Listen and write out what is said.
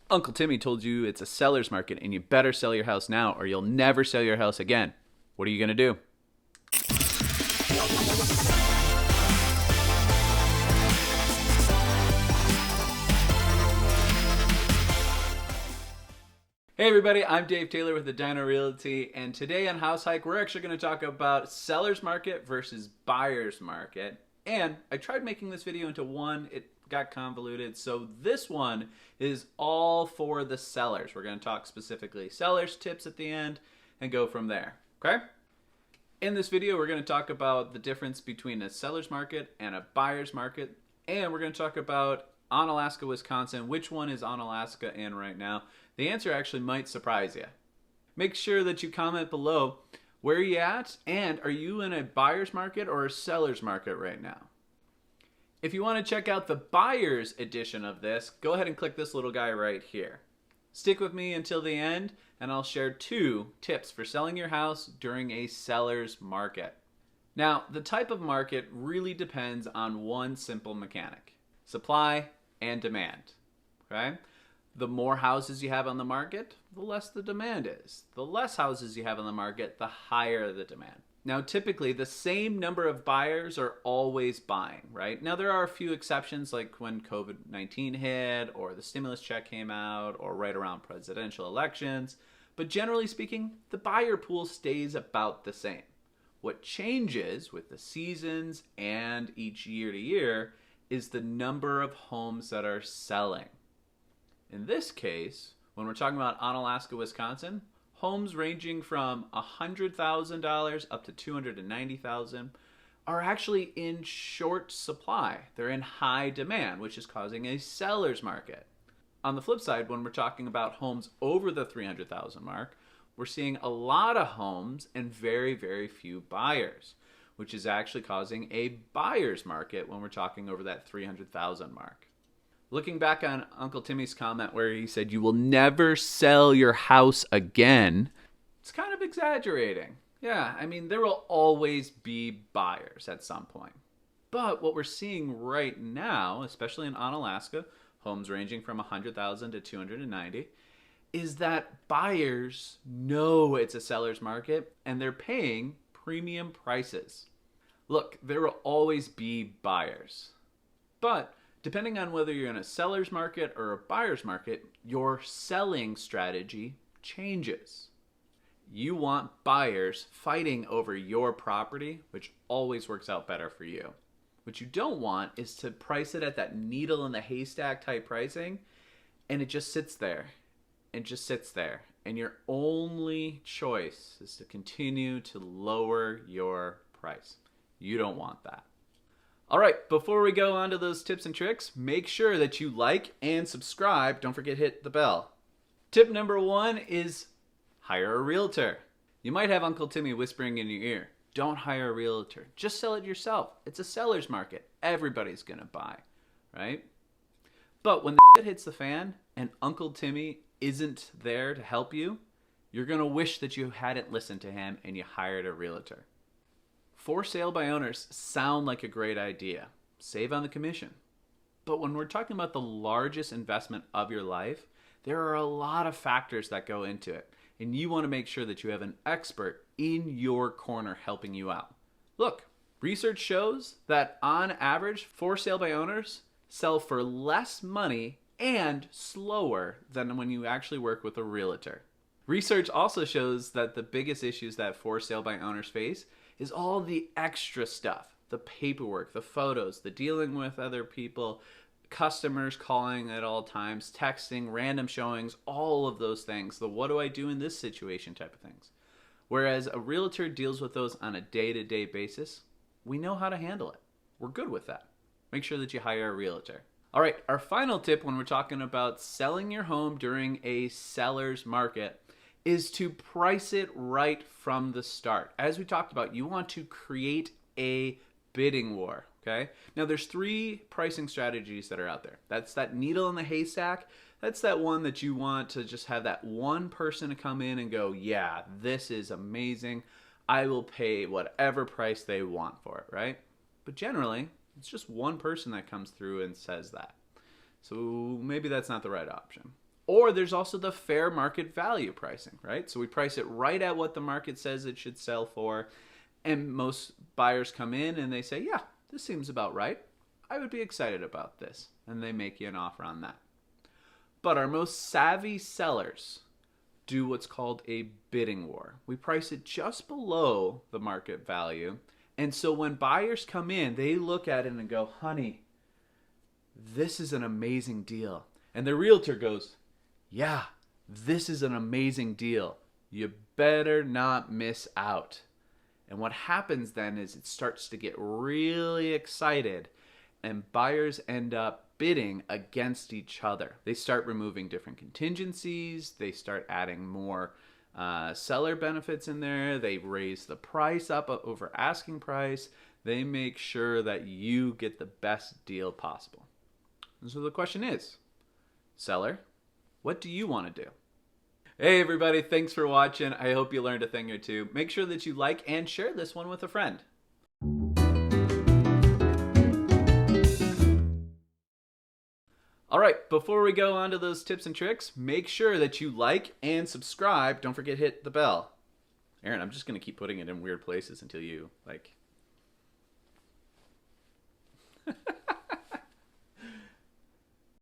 Uncle Timmy told you it's a seller's market and you better sell your house now or you'll never sell your house again. What are you going to do? Hey everybody, I'm Dave Taylor with the Dino Realty, and today on House Hike we're actually going to talk about seller's market versus buyer's market. And I tried making this video into one, it got convoluted, so this one is all for the sellers. We're going to talk specifically sellers tips at the end and go from there, okay? In this video we're going to talk about the difference between a seller's market and a buyer's market, and we're going to talk about Onalaska, Wisconsin. Which one is Onalaska in right now? The answer actually might surprise you. Make sure that you comment below where are you at, and are you in a buyer's market or a seller's market right now? If you want to check out the buyer's edition of this, go ahead and click this little guy right here. Stick with me until the end, and I'll share 2 tips for selling your house during a seller's market. Now, the type of market really depends on one simple mechanic: supply and demand, okay? The more houses you have on the market, the less the demand is. The less houses you have on the market, the higher the demand. Now, typically, the same number of buyers are always buying, right? Now, there are a few exceptions, like when COVID-19 hit, or the stimulus check came out, or right around presidential elections. But generally speaking, the buyer pool stays about the same. What changes with the seasons and each year to year is the number of homes that are selling. In this case, when we're talking about Onalaska, Wisconsin, homes ranging from $100,000 up to $290,000 are actually in short supply. They're in high demand, which is causing a seller's market. On the flip side, when we're talking about homes over the $300,000 mark, we're seeing a lot of homes and very, very few buyers, which is actually causing a buyer's market when we're talking over that $300,000 mark. Looking back on Uncle Timmy's comment where he said you will never sell your house again, it's kind of exaggerating. Yeah, I mean, there will always be buyers at some point. But what we're seeing right now, especially in Onalaska, homes ranging from $100,000 to $290,000, is that buyers know it's a seller's market and they're paying premium prices. Look, there will always be buyers, but depending on whether you're in a seller's market or a buyer's market, your selling strategy changes. You want buyers fighting over your property, which always works out better for you. What you don't want is to price it at that needle in the haystack type pricing, and it just sits there and just sits there. And your only choice is to continue to lower your price. You don't want that. All right, before we go on to those tips and tricks, make sure that you like and subscribe. Don't forget to hit the bell. Tip number 1 is hire a realtor. You might have Uncle Timmy whispering in your ear, don't hire a realtor. Just sell it yourself. It's a seller's market. Everybody's going to buy, right? But when the shit hits the fan and Uncle Timmy isn't there to help you, you're going to wish that you hadn't listened to him and you hired a realtor. For sale by owners sound like a great idea. Save on the commission. But when we're talking about the largest investment of your life, there are a lot of factors that go into it. And you want to make sure that you have an expert in your corner helping you out. Look, research shows that on average, for sale by owners sell for less money and slower than when you actually work with a realtor. Research also shows that the biggest issues that for sale by owners face is all the extra stuff, the paperwork, the photos, the dealing with other people, customers calling at all times, texting, random showings, all of those things, the what do I do in this situation type of things. Whereas a realtor deals with those on a day-to-day basis, we know how to handle it. We're good with that. Make sure that you hire a realtor. All right, our final tip when we're talking about selling your home during a seller's market is to price it right from the start. As we talked about, you want to create a bidding war, okay? Now there's 3 pricing strategies that are out there. That's that needle in the haystack. That's that one that you want to just have that one person to come in and go, yeah, this is amazing. I will pay whatever price they want for it, right? But generally, it's just one person that comes through and says that. So maybe that's not the right option. Or there's also the fair market value pricing, right? So we price it right at what the market says it should sell for. And most buyers come in and they say, yeah, this seems about right. I would be excited about this. And they make you an offer on that. But our most savvy sellers do what's called a bidding war. We price it just below the market value. And so when buyers come in, they look at it and go, honey, this is an amazing deal. And the realtor goes, yeah, this is an amazing deal. You better not miss out. And what happens then is it starts to get really excited and buyers end up bidding against each other. They start removing different contingencies. They start adding more seller benefits in there. They raise the price up over asking price. They make sure that you get the best deal possible. And so the question is, seller, what do you want to do? Hey everybody, thanks for watching. I hope you learned a thing or two. Make sure that you like and share this one with a friend. All right, before we go on to those tips and tricks, make sure that you like and subscribe. Don't forget to hit the bell. Aaron, I'm just going to keep putting it in weird places until you like...